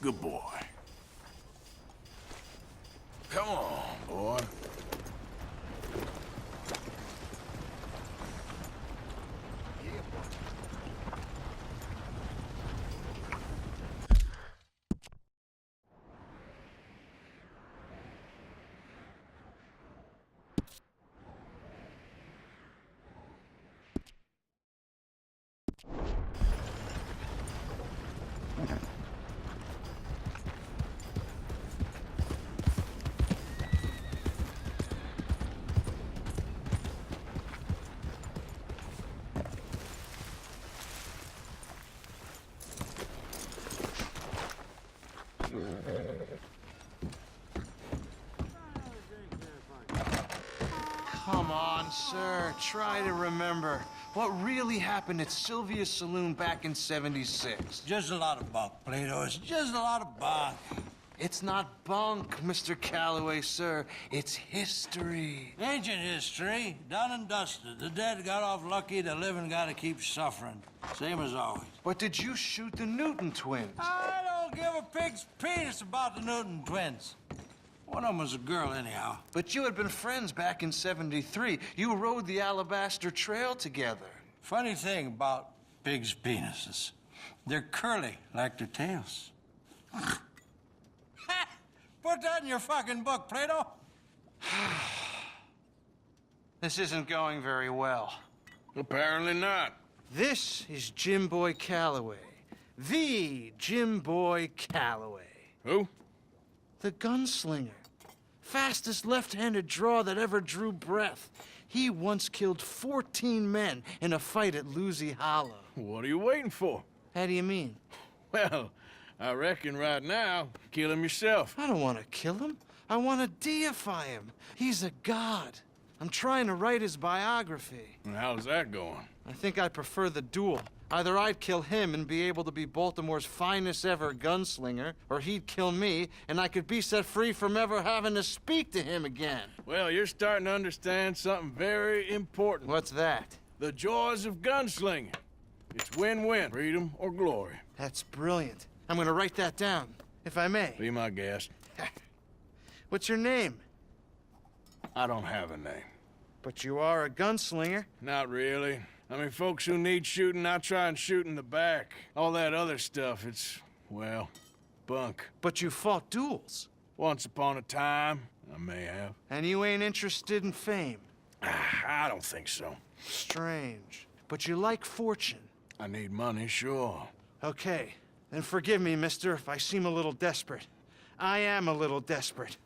Good boy. Come on, boy. Come on, sir. Try to remember what really happened at Sylvia's Saloon back in '76. Just a lot of bunk, Plato. It's just a lot of bunk. It's not bunk, Mr. Calloway, sir. It's history. Ancient history, done and dusted. The dead got off lucky, the living gotta keep suffering. Same as always. But did you shoot the Newton twins? I don't give a pig's penis about the Newton twins. One of them was a girl, anyhow. But you had been friends back in '73. You rode the Alabaster Trail together. Funny thing about pigs' penises. They're curly, like their tails. Put that in your fucking book, Plato. This isn't going very well. Apparently not. This is Jim Boy Calloway. The Jim Boy Calloway. Who? The gunslinger. Fastest left-handed draw that ever drew breath. He once killed 14 men in a fight at Lucy Hollow. What are you waiting for? How do you mean? Well, I reckon right now, kill him yourself. I don't want to kill him. I want to deify him. He's a god. I'm trying to write his biography. And how's that going? I think I prefer the duel. Either I'd kill him and be able to be Baltimore's finest ever gunslinger, or he'd kill me and I could be set free from ever having to speak to him again. Well, you're starting to understand something very important. What's that? The joys of gunslinging. It's win-win, freedom or glory. That's brilliant. I'm gonna write that down, if I may. Be my guest. What's your name? I don't have a name. But you are a gunslinger. Not really. I mean, folks who need shooting, I try and shoot in the back. All that other stuff, it's, well, bunk. But you fought duels. Once upon a time, I may have. And you ain't interested in fame. I don't think so. Strange. But you like fortune. I need money, sure. Okay. Then forgive me, mister, if I seem a little desperate. I am a little desperate.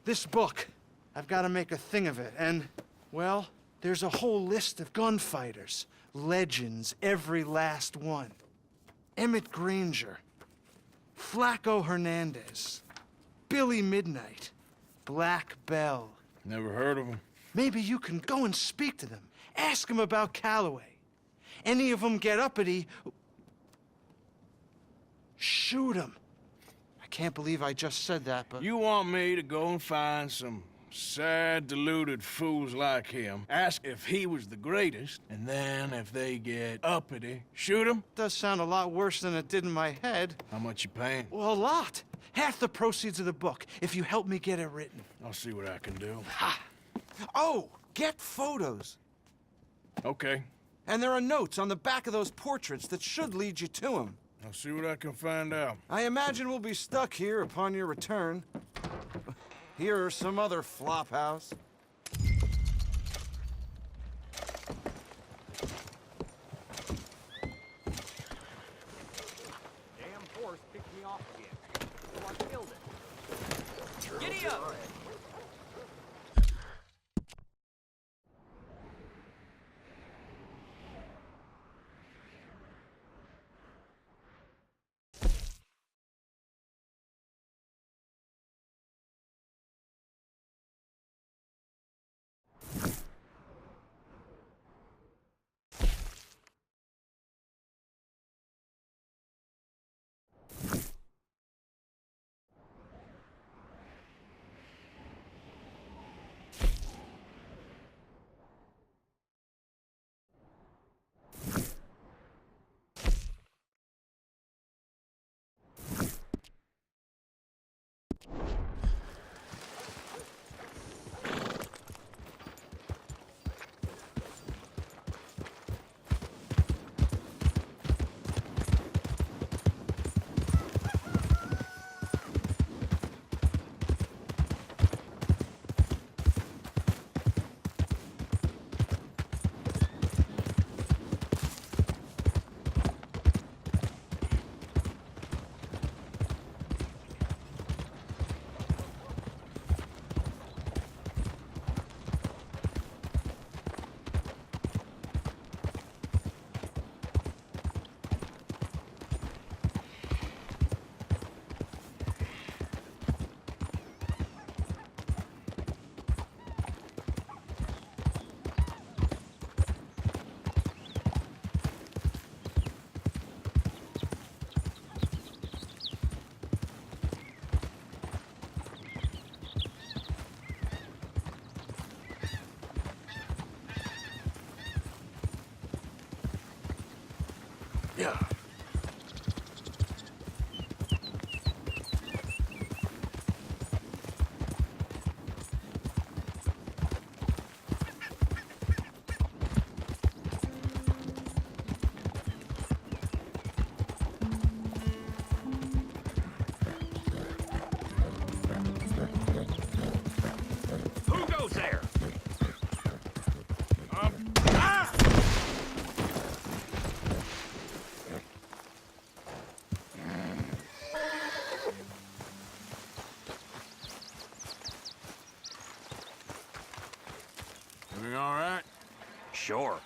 This book, I've got to make a thing of it, and, well, there's a whole list of gunfighters. Legends, every last one. Emmett Granger, Flaco Hernandez, Billy Midnight, Black Bell. Never heard of him. Maybe you can go and speak to them. Ask them about Calloway. Any of them get uppity, shoot them. I can't believe I just said that, but... You want me to go and find some sad, deluded fools like him, ask if he was the greatest, and then if they get uppity, shoot him? Does sound a lot worse than it did in my head. How much you paying? Well, a lot. Half the proceeds of the book, if you help me get it written. I'll see what I can do. Ha! Oh, get photos. Okay. And there are notes on the back of those portraits that should lead you to him. I'll see what I can find out. I imagine we'll be stuck here upon your return. Here are some other flophouse. Damn horse picked me off again. So I killed it. Giddy up! Yeah. Who goes there? Everything all right? Sure.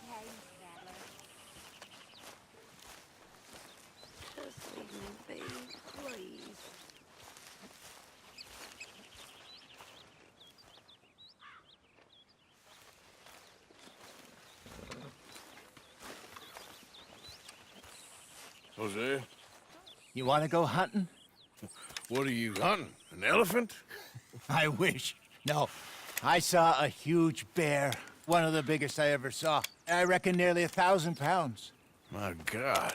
Hey, Sadler. Just leave me be, please. Jose, You want to go hunting? what are you hunting? An elephant? I wish. No. I saw a huge bear. One of the biggest I ever saw. I reckon nearly 1,000 pounds. My God.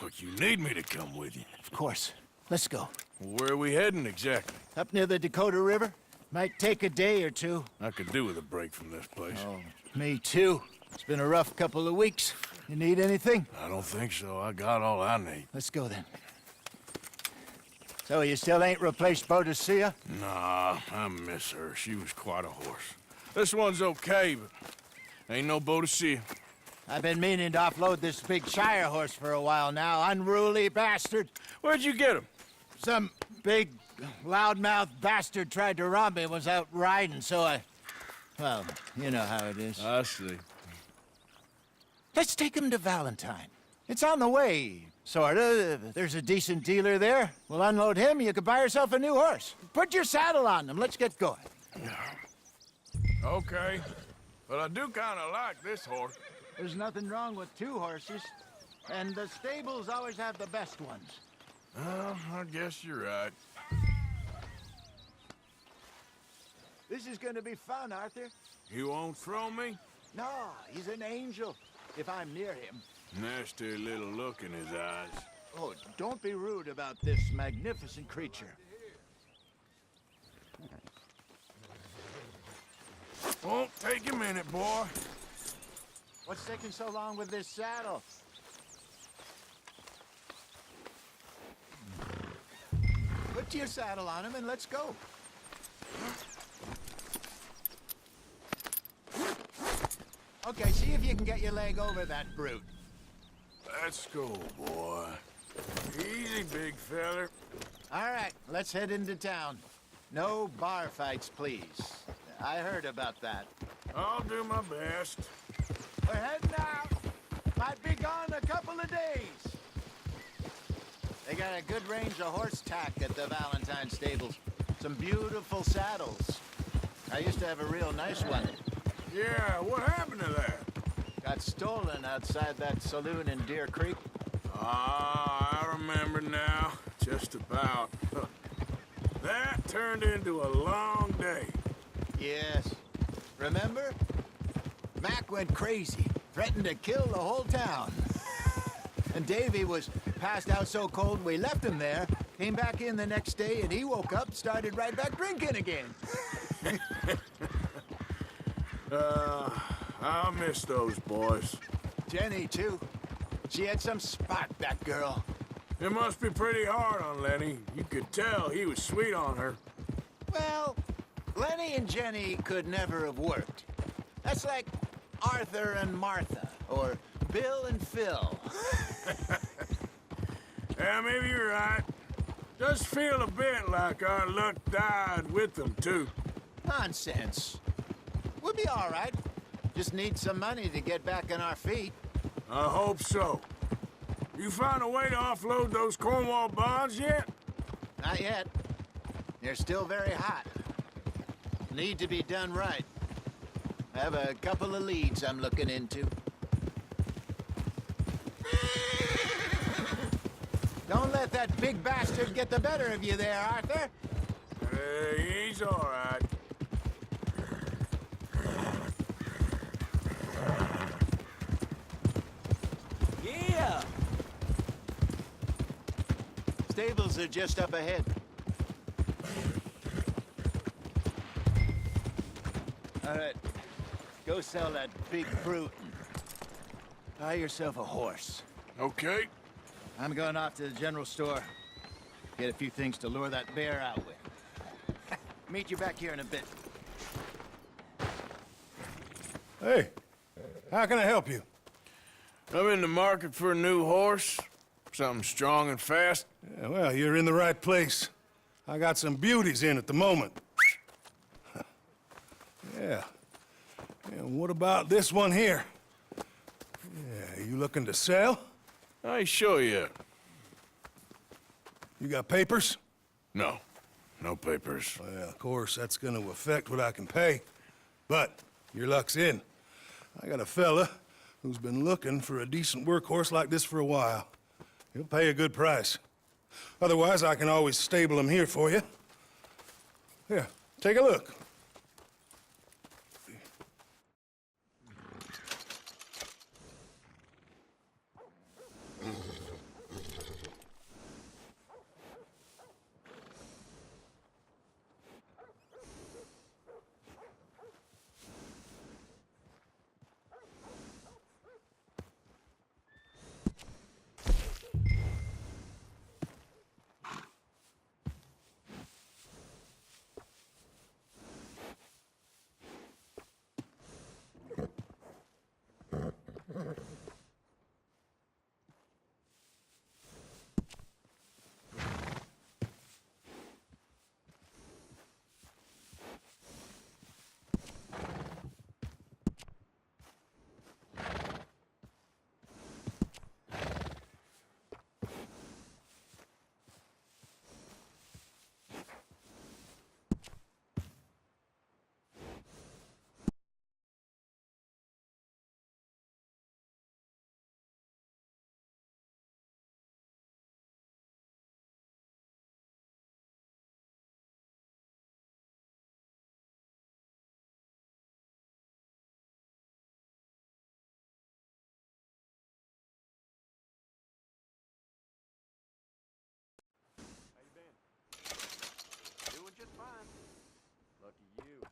Look, you need me to come with you. Of course. Let's go. Where are we heading exactly? Up near the Dakota River. Might take a day or two. I could do with a break from this place. Oh, me too. It's been a rough couple of weeks. You need anything? I don't think so. I got all I need. Let's go then. So you still ain't replaced Boadicea? Nah, I miss her. She was quite a horse. This one's okay, but ain't no Boadicea. I've been meaning to offload this big Shire horse for a while now. Unruly bastard. Where'd you get him? Some big, loudmouth bastard tried to rob me and was out riding, so I... Well, you know how it is. I see. Let's take him to Valentine. It's on the way, sorta. There's a decent dealer there. We'll unload him, you could buy yourself a new horse. Put your saddle on him, let's get going. Okay. But I do kind of like this horse. There's nothing wrong with two horses, and the stables always have the best ones. Well, I guess you're right. This is gonna be fun, Arthur. You won't throw me? No, he's an angel, if I'm near him. Nasty little look in his eyes. Oh, don't be rude about this magnificent creature. Won't take a minute, boy. What's taking so long with this saddle? Put your saddle on him and let's go. Okay, see if you can get your leg over that brute. Let's go, boy. Easy, big feller. All right, let's head into town. No bar fights, please. I heard about that. I'll do my best. We're heading out. Might be gone a couple of days. They got a good range of horse tack at the Valentine stables. Some beautiful saddles. I used to have a real nice one. Yeah, what happened to that? Got stolen outside that saloon in Deer Creek. Ah, I remember now. Just about. That turned into a long day. Yes. Remember? Mac went crazy, threatened to kill the whole town. And Davy was passed out so cold we left him there, came back in the next day, and he woke up, started right back drinking again. I'll miss those boys. Jenny, too. She had some spot, that girl. It must be pretty hard on Lenny. You could tell he was sweet on her. Well, Lenny and Jenny could never have worked. That's like Arthur and Martha, or Bill and Phil. Yeah, maybe you're right. Does feel a bit like our luck died with them, too. Nonsense. We'll be all right. Just need some money to get back on our feet. I hope so. You found a way to offload those Cornwall bonds yet? Not yet. They're still very hot. Need to be done right. I have a couple of leads I'm looking into. Don't let that big bastard get the better of you there, Arthur. He's all right. Yeah! Stables are just up ahead. All right. Go sell that big brute and buy yourself a horse. Okay. I'm going off to the general store. Get a few things to lure that bear out with. Meet you back here in a bit. Hey, how can I help you? I'm in the market for a new horse. Something strong and fast. Yeah, well, you're in the right place. I got some beauties in at the moment. Yeah. And what about this one here? Yeah, you looking to sell? I ain't sure yet. You got papers? No. No papers. Well, of course, that's gonna affect what I can pay. But your luck's in. I got a fella who's been looking for a decent workhorse like this for a while. He'll pay a good price. Otherwise, I can always stable him here for you. Here, take a look. Doing just fine. Lucky you.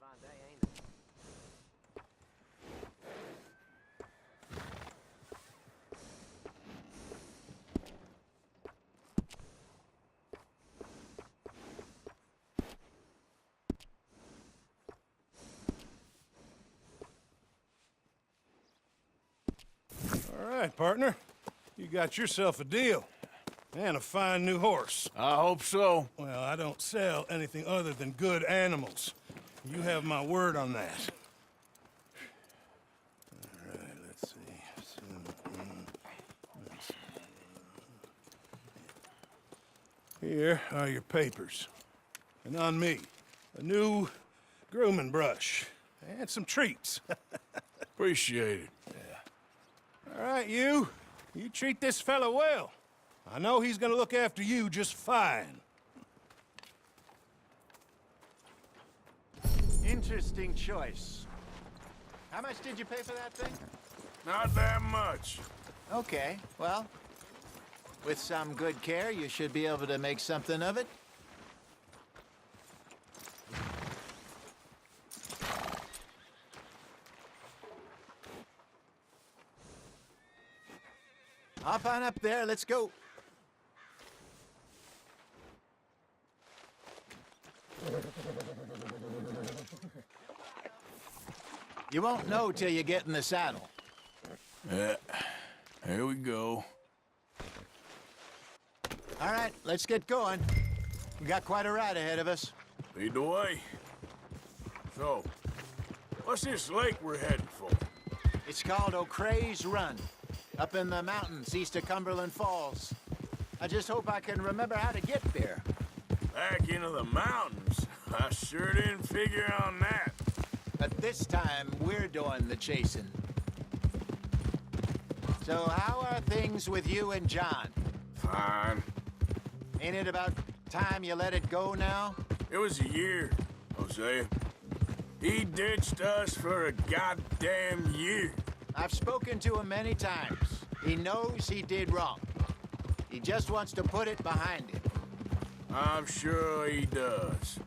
Fine day, ain't it? All right, partner. You got yourself a deal. And a fine new horse. I hope so. Well, I don't sell anything other than good animals. You have my word on that. All right, let's see. Here are your papers. And on me, a new grooming brush and some treats. Appreciate it. All right, you. You treat this fella well. I know he's gonna look after you just fine. Interesting choice. How much did you pay for that thing? Not that much. Okay, well, with some good care, you should be able to make something of it. Hop on up there, let's go. You won't know till you get in the saddle. Yeah. Here we go. All right, let's get going. We got quite a ride ahead of us. Lead the way. So, what's this lake we're heading for? It's called O'Creagh's Run, up in the mountains east of Cumberland Falls. I just hope I can remember how to get there. Back into the mountains? I sure didn't figure on that. But this time, we're doing the chasing. So how are things with you and John? Fine. Ain't it about time you let it go now? It was a year, Hosea. He ditched us for a goddamn year. I've spoken to him many times. He knows he did wrong. He just wants to put it behind him. I'm sure he does.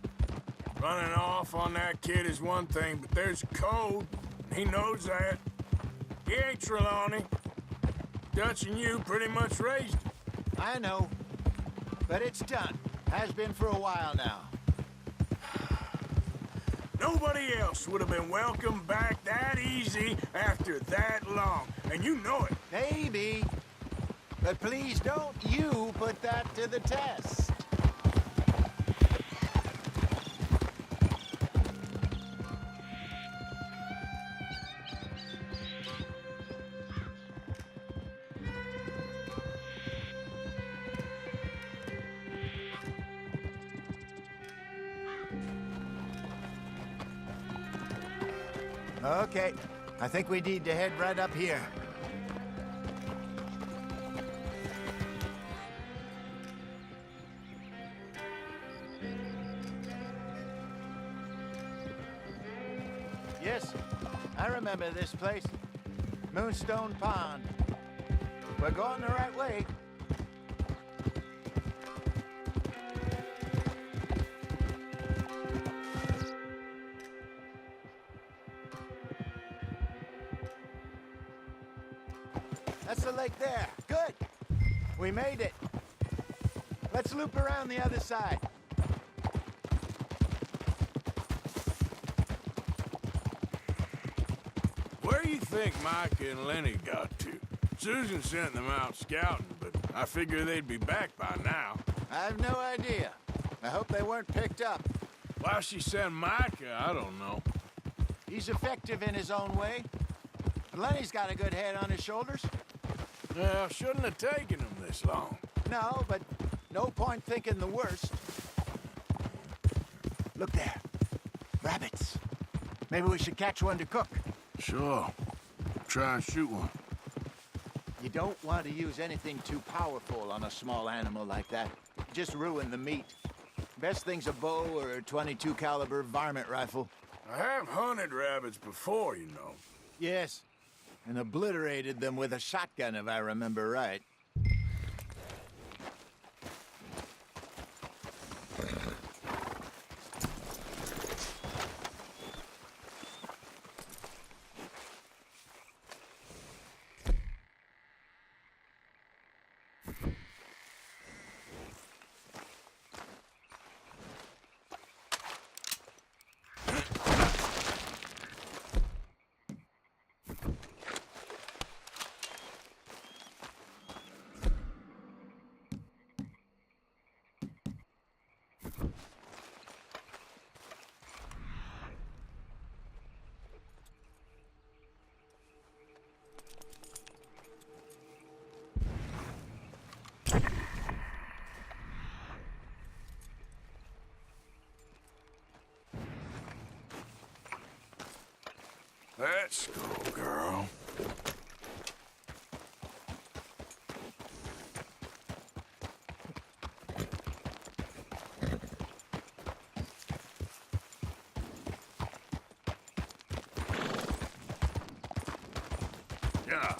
Running off on that kid is one thing, but there's code. He knows that. He ain't Trelawney. Dutch and you pretty much raised him. I know. But it's done. Has been for a while now. Nobody else would have been welcomed back that easy after that long, and you know it. Maybe. But please don't you put that to the test. Okay, I think we need to head right up here. Yes, I remember this place. Moonstone Pond. We're going the right way. That's the lake there. Good. We made it. Let's loop around the other side. Where do you think Micah and Lenny got to? Susan sent them out scouting, but I figure they'd be back by now. I have no idea. I hope they weren't picked up. Why she sent Micah, I don't know. He's effective in his own way. But Lenny's got a good head on his shoulders. Well, shouldn't have taken him this long. No, but no point thinking the worst. Look there. Rabbits. Maybe we should catch one to cook. Sure. Try and shoot one. You don't want to use anything too powerful on a small animal like that. Just ruin the meat. Best thing's a bow or a .22 caliber varmint rifle. I have hunted rabbits before, you know. Yes, and obliterated them with a shotgun, if I remember right. Let's go, girl. Yeah.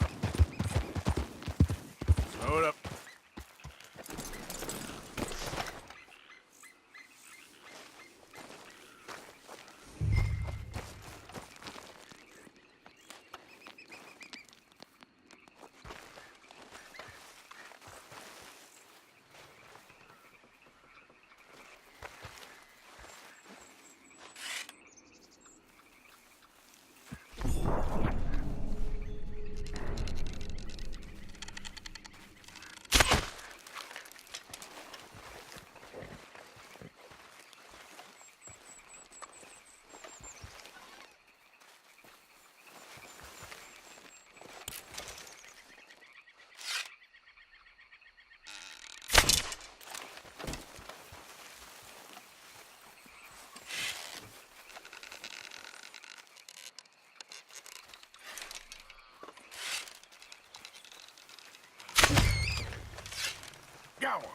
Slow it up. Got one.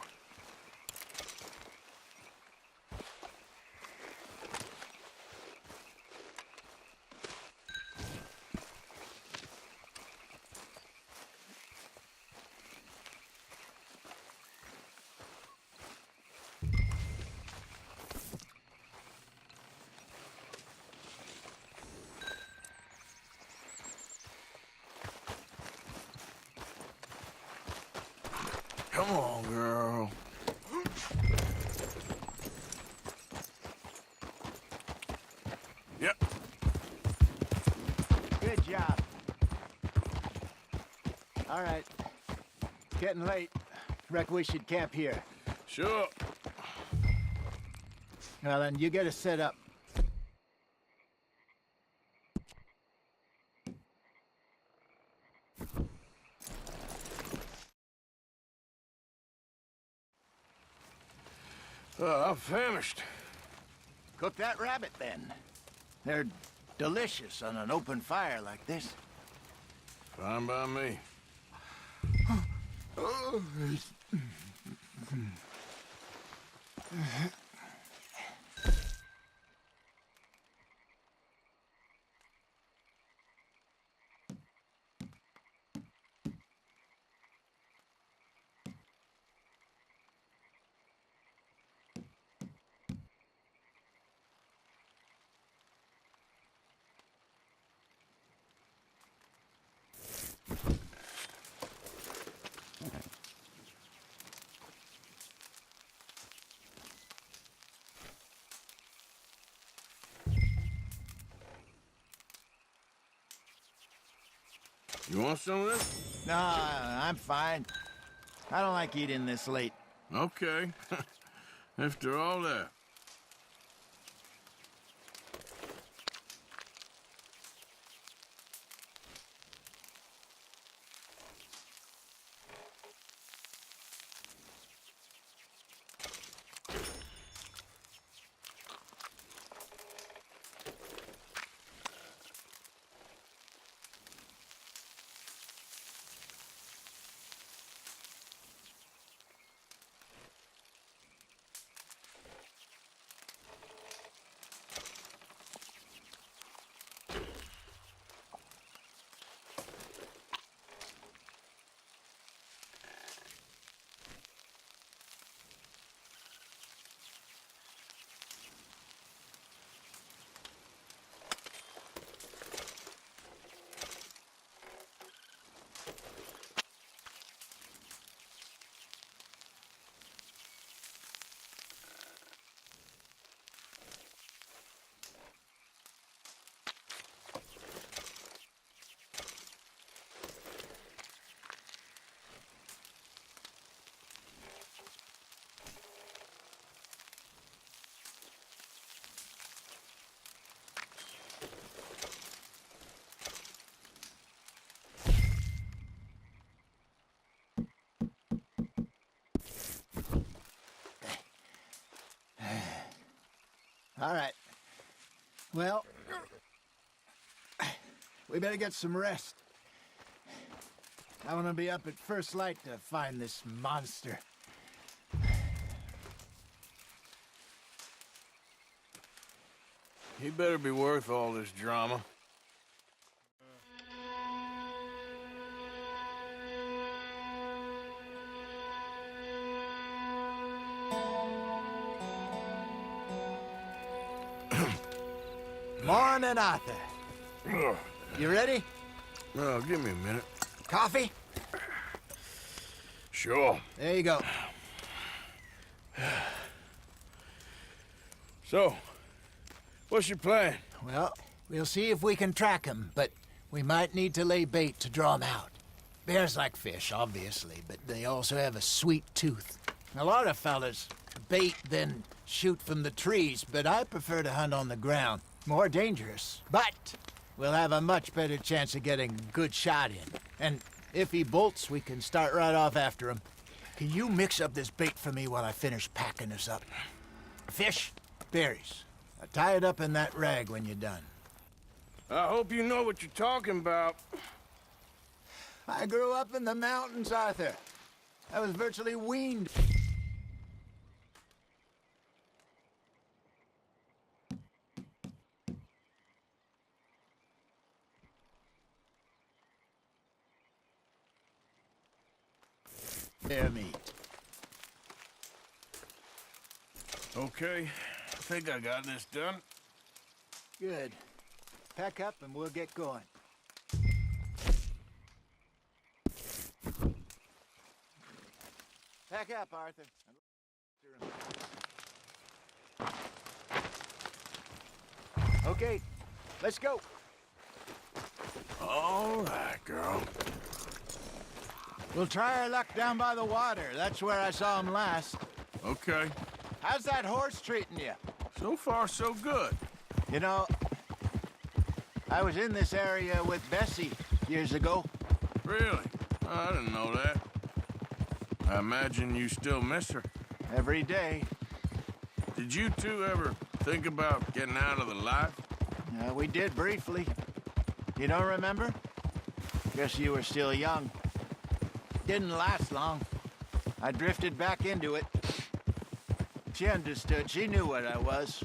Come on, girl. Yep. Good job. All right. Getting late. Reckon we should camp here. Sure. Well, then you get us set up. I'm famished. Cook that rabbit, then. They're delicious on an open fire like this. Fine by me. You want some of this? No, I'm fine. I don't like eating this late. Okay. After all that. All right. Well, We better get some rest. I want to be up at first light to find this monster. He better be worth all this drama. Morning, Arthur. Ugh. You ready? No, give me a minute. Coffee? Sure. There you go. So, what's your plan? Well, we'll see if we can track him, but we might need to lay bait to draw him out. Bears like fish, obviously, but they also have a sweet tooth. A lot of fellas bait, then shoot from the trees, but I prefer to hunt on the ground. More dangerous, but we'll have a much better chance of getting a good shot in. And if he bolts, we can start right off after him. Can you mix up this bait for me while I finish packing this up? Fish, berries. I'll tie it up in that rag when you're done. I hope you know what you're talking about. I grew up in the mountains, Arthur. I was virtually weaned. Bear meat. Okay, I think I got this done. Good. Pack up and we'll get going. Pack up, Arthur. Okay, let's go. All right, girl. We'll try our luck down by the water. That's where I saw him last. Okay. How's that horse treating you? So far, so good. You know, I was in this area with Bessie years ago. Really? I didn't know that. I imagine you still miss her. Every day. Did you two ever think about getting out of the life? We did briefly. You don't remember? Guess you were still young. Didn't last long. I drifted back into it. She understood. She knew what I was.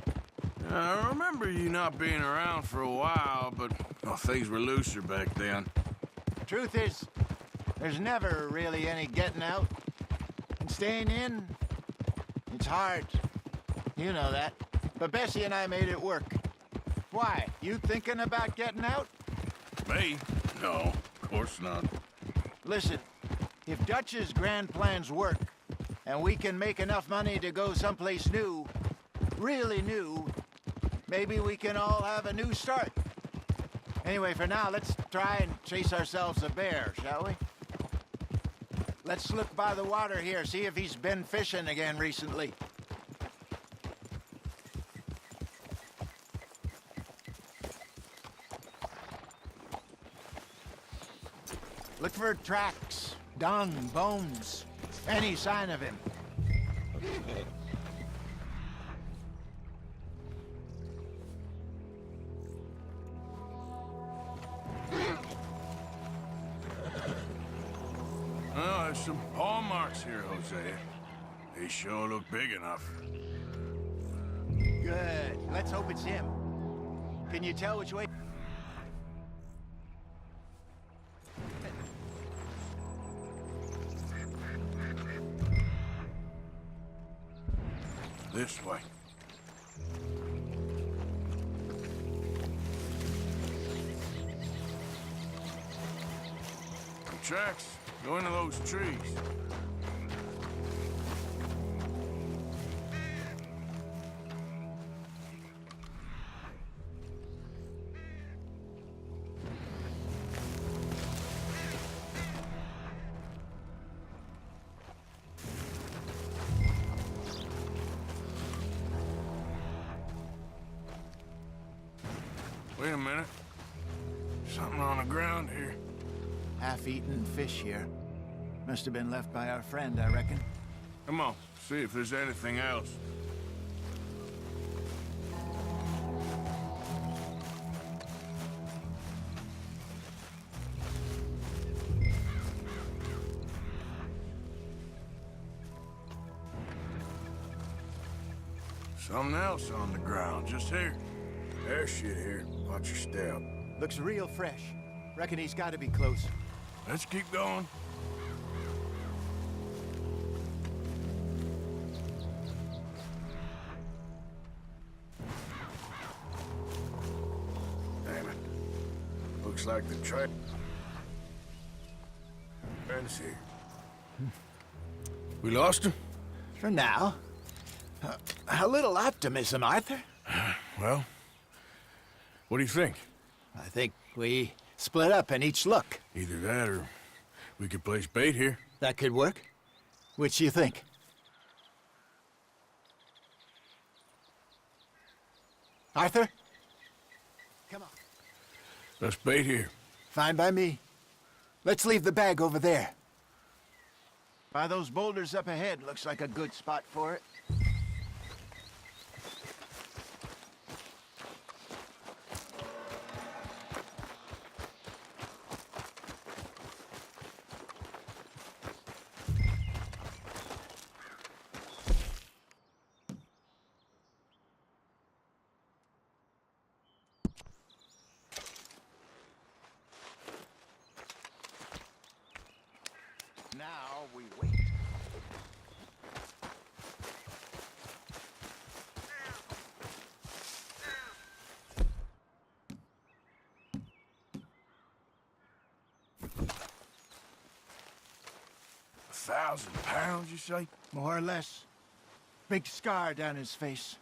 I remember you not being around for a while, but well, things were looser back then. Truth is, there's never really any getting out. And staying in, it's hard. You know that. But Bessie and I made it work. Why? You thinking about getting out? Me? No, of course not. Listen, if Dutch's grand plans work, and we can make enough money to go someplace new, really new, maybe we can all have a new start. Anyway, for now, let's try and chase ourselves a bear, shall we? Let's look by the water here, see if he's been fishing again recently. Look for tracks, dung, bones, any sign of him. Well, there's some paw marks here, Hosea. They sure look big enough. Good. Let's hope it's him. Can you tell which way? This way. The tracks go into those trees. Wait a minute. Something on the ground here. Half-eaten fish here. Must have been left by our friend, I reckon. Come on, see if there's anything else. Something else on the ground, just here. There's shit here. Watch your step. Looks real fresh. Reckon he's got to be close. Let's keep going. Damn it. Looks like the trail. Friends here. We lost him? For now. A little optimism, Arthur. Well, what do you think? I think we split up and each look. Either that or we could place bait here. That could work. Which you think? Arthur? Come on. Let's bait here. Fine by me. Let's leave the bag over there. By those boulders up ahead, looks like a good spot for it. Now we wait. £1,000, you say? More or less. Big scar down his face.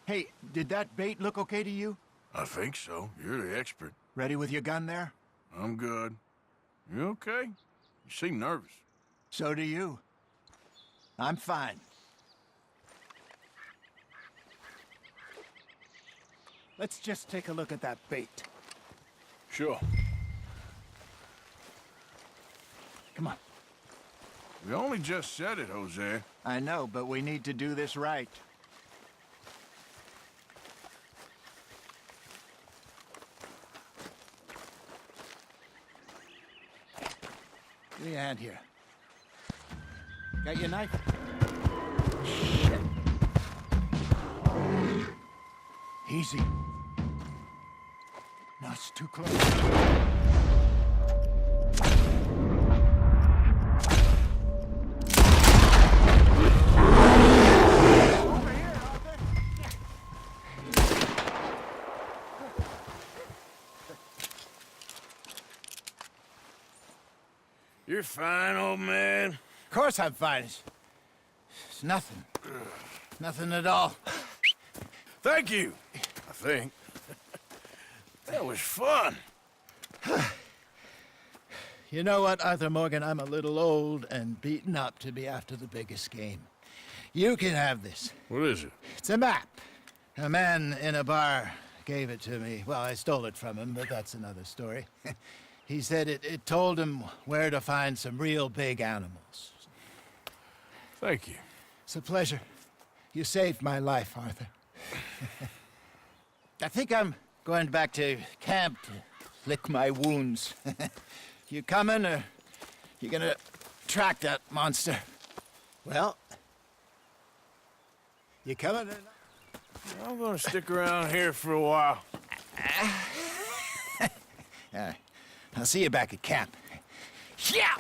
Hey, did that bait look okay to you? I think so. You're the expert. Ready with your gun there? I'm good. You okay? You seem nervous. So do you. I'm fine. Let's just take a look at that bait. Sure. Come on. We only just said it, Jose. I know, but we need to do this right. Give me a hand here. Got your knife? Shit. Easy. No, it's too close. You're fine, old man. Of course I'm fine. It's nothing. Nothing at all. Thank you, I think. That was fun. You know what, Arthur Morgan? I'm a little old and beaten up to be after the biggest game. You can have this. What is it? It's a map. A man in a bar gave it to me. Well, I stole it from him, but that's another story. He said it told him where to find some real big animals. Thank you. It's a pleasure. You saved my life, Arthur. I think I'm going back to camp to lick my wounds. You coming, or you gonna track that monster? Well, you coming or not? I'm gonna stick around here for a while. I'll see you back at camp. Yeah!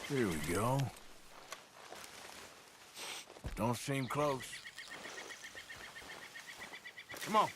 Here we go. Don't seem close. Come on.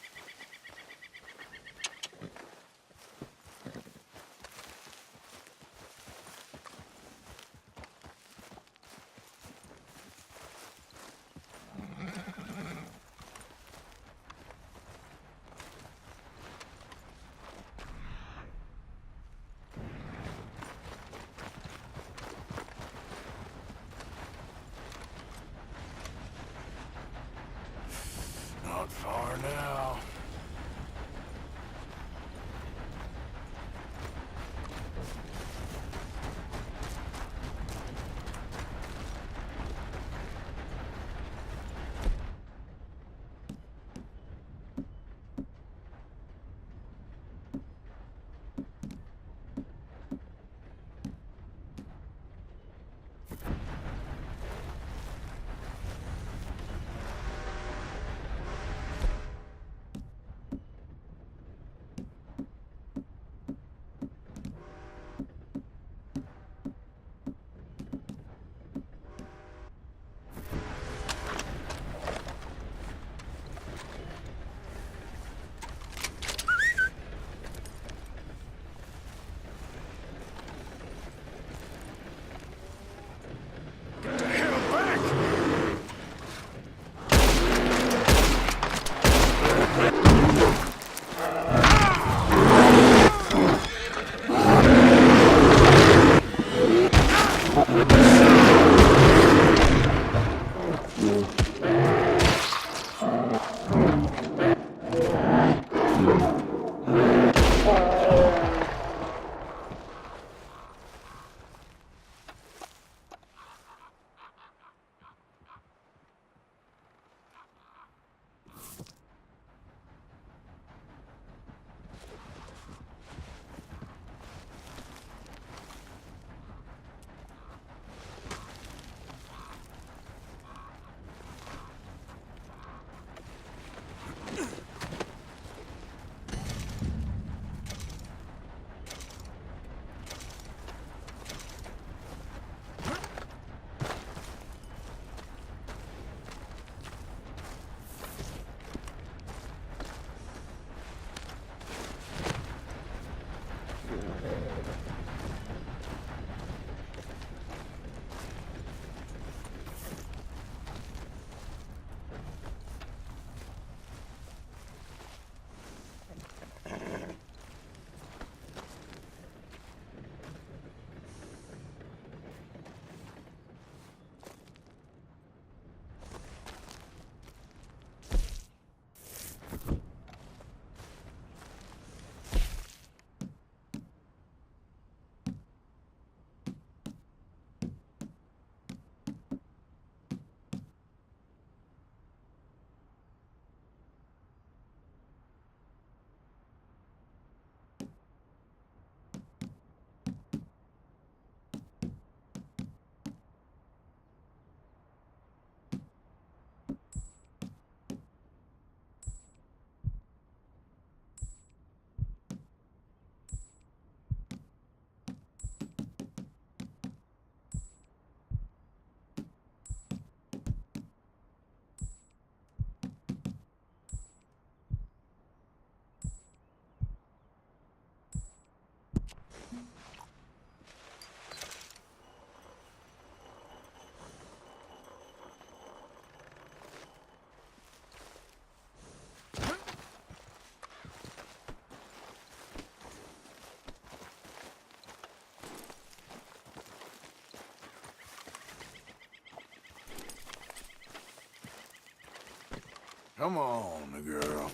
Come on, girl.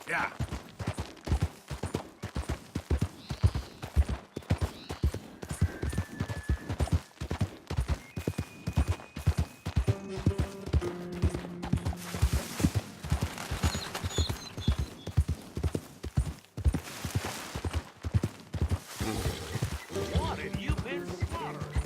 Yeah. What have you been slaughtering?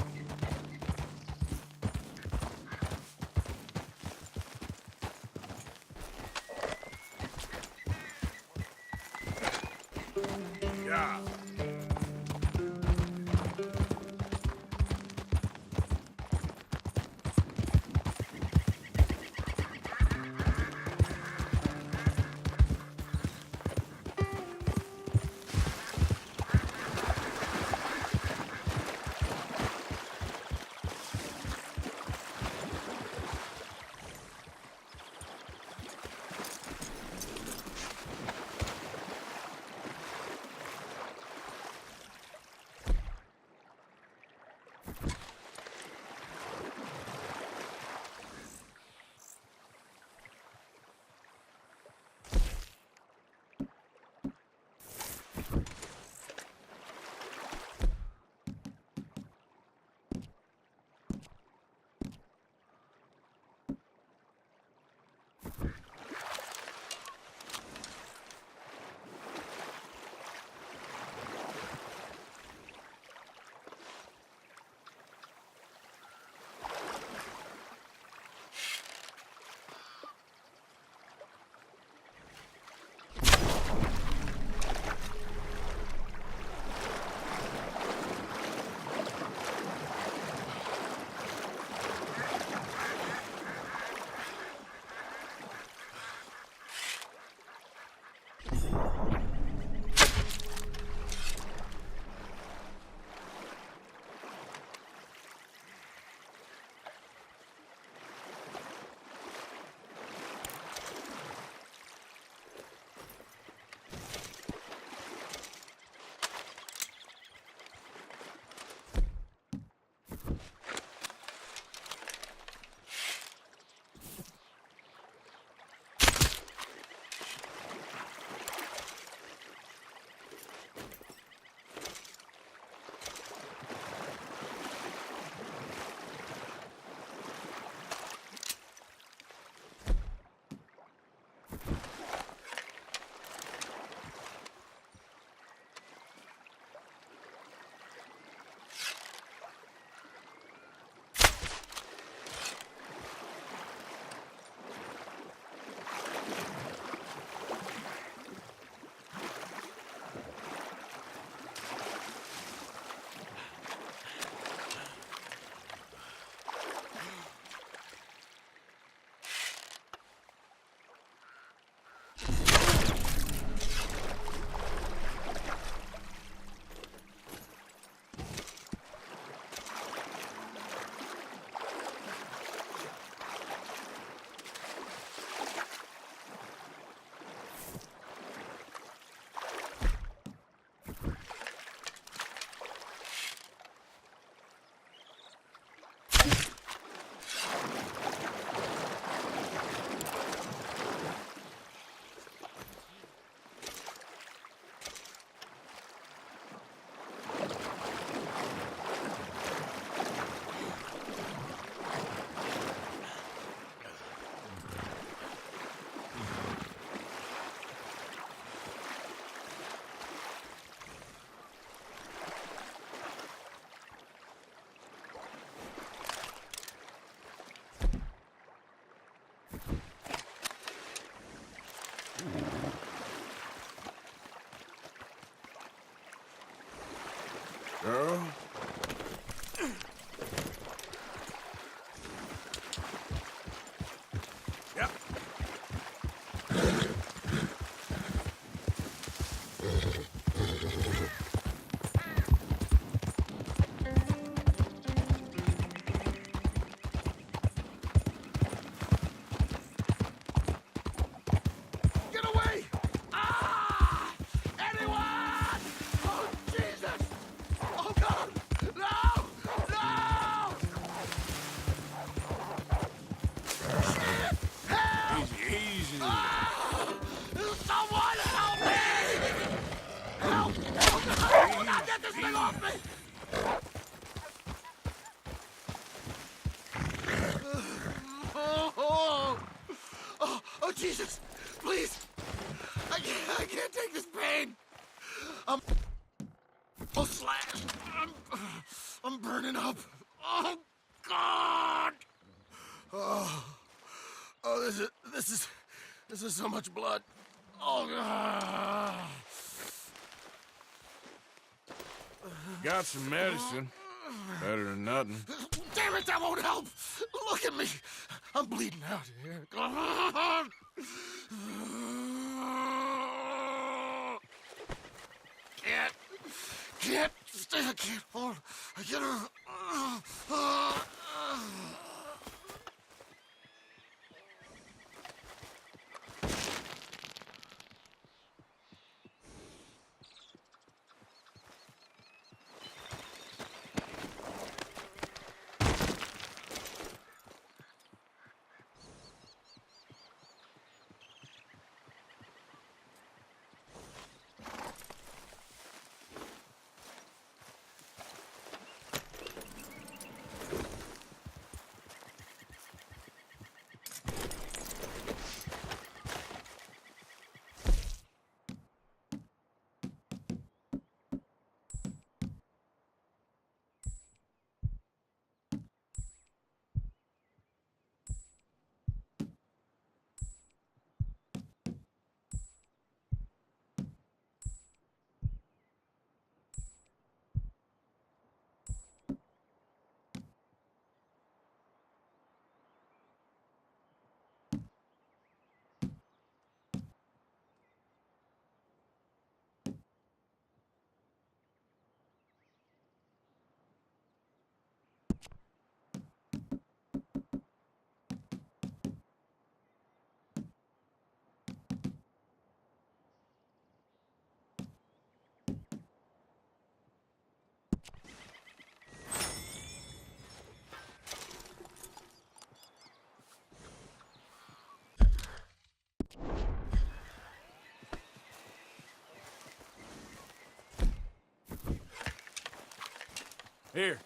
Girl? Yep. Get away! Ah! Anyone! Oh, Jesus! Oh, God! No! No! Easy, easy. Someone help me! Help! Oh, God, get this thing off me! Oh, Jesus! Please! I can't take this pain! I'm all slashed. I'm burning up. Oh, God! Oh, this is so much blood. Oh, God! Got some medicine. Better than nothing. Damn it, that won't help! Look at me! I'm bleeding out here. God. Can't stay, I can't hold. I can't. Here.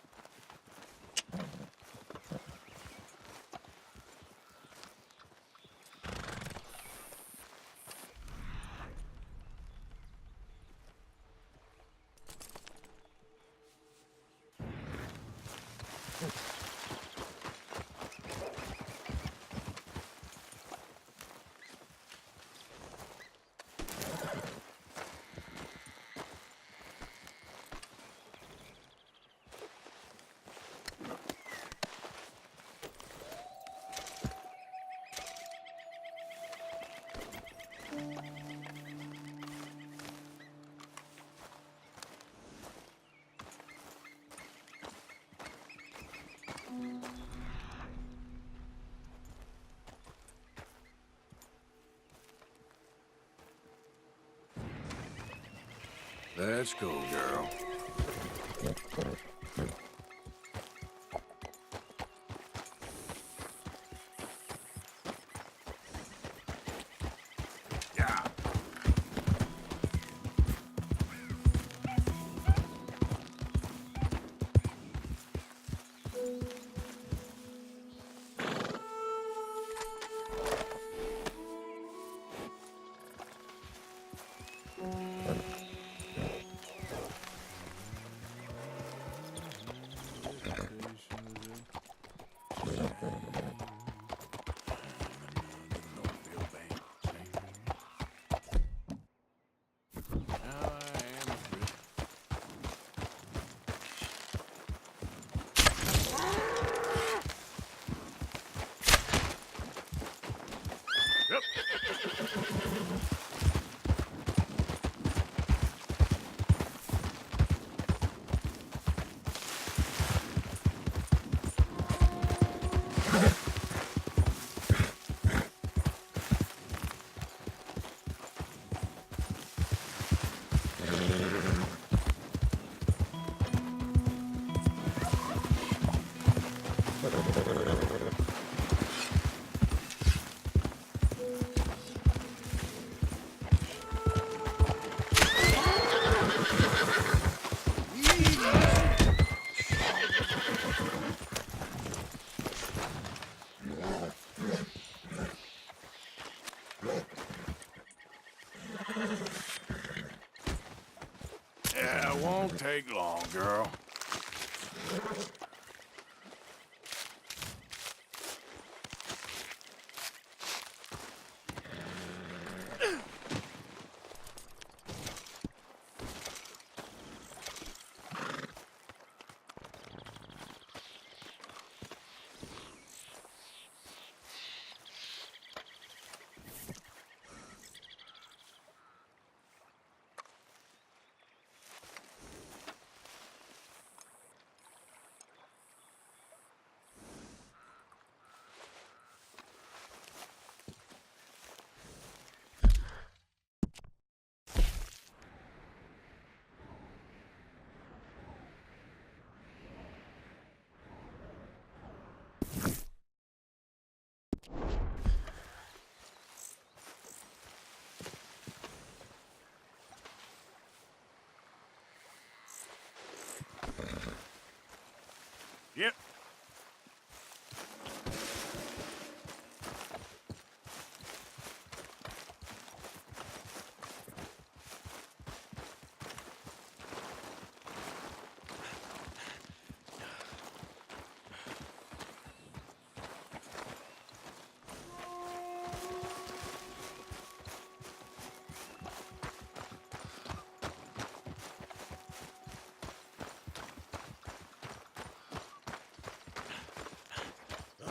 Let's go, girl. Yeah. Won't take long, girl.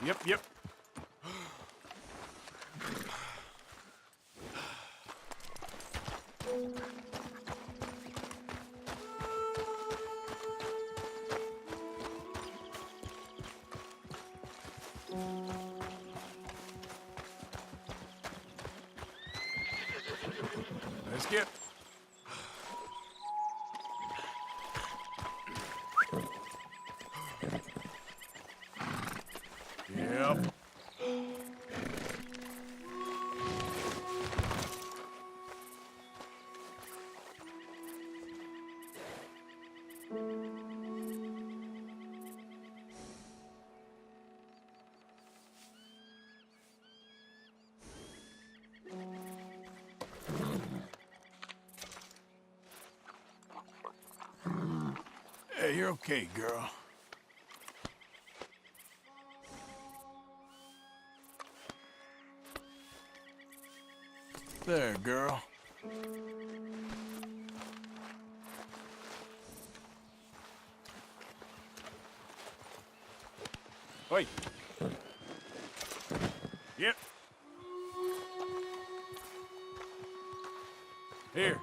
Yep. Yep. Let's get. Yep. Hey, you're okay, girl. There, girl. Wait. Yep. Here.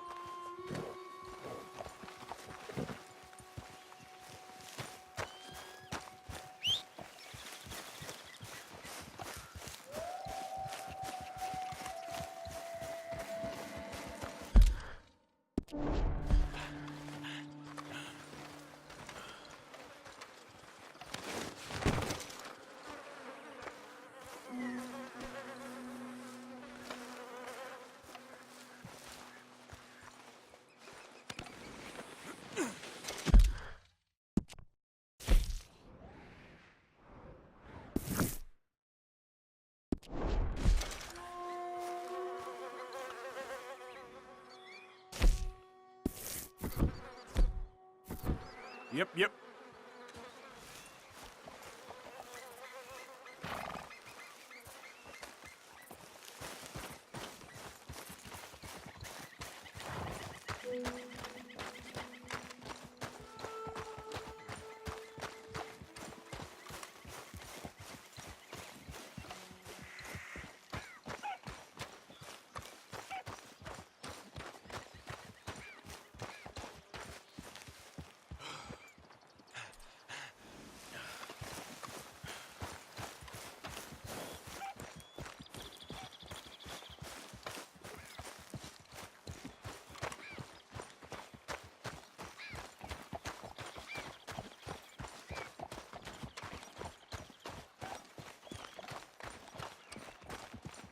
Yep.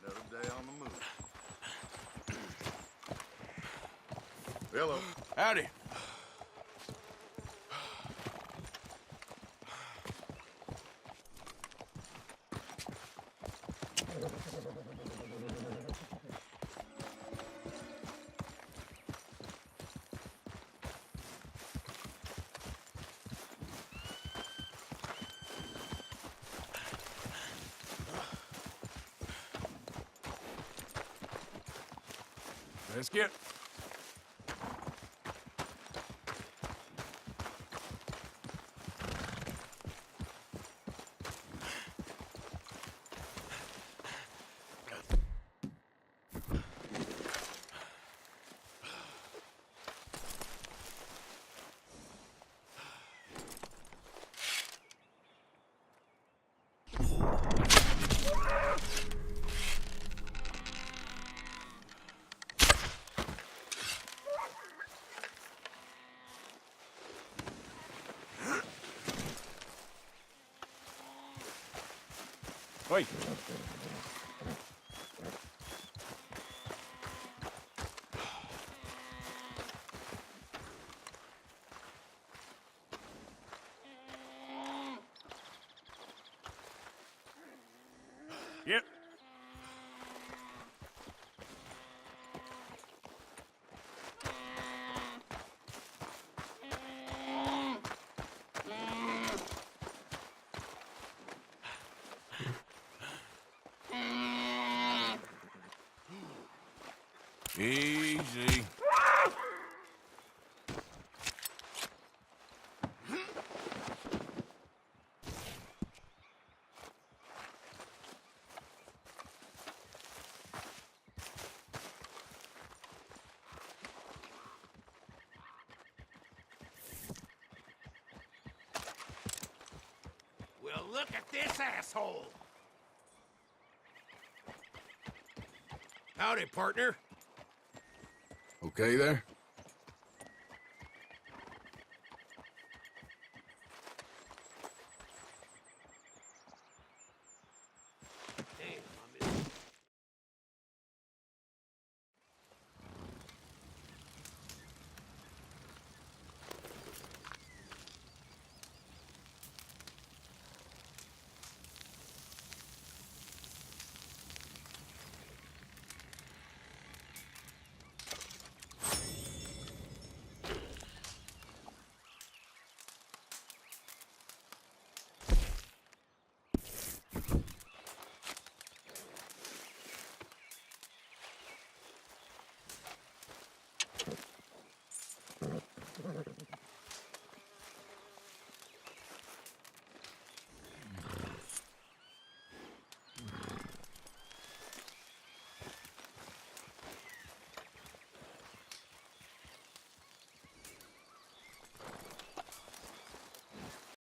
Another day on the move. Hello. Howdy. Let's get... Wait. Yep. Easy. Well, look at this asshole! Howdy, partner. Okay there?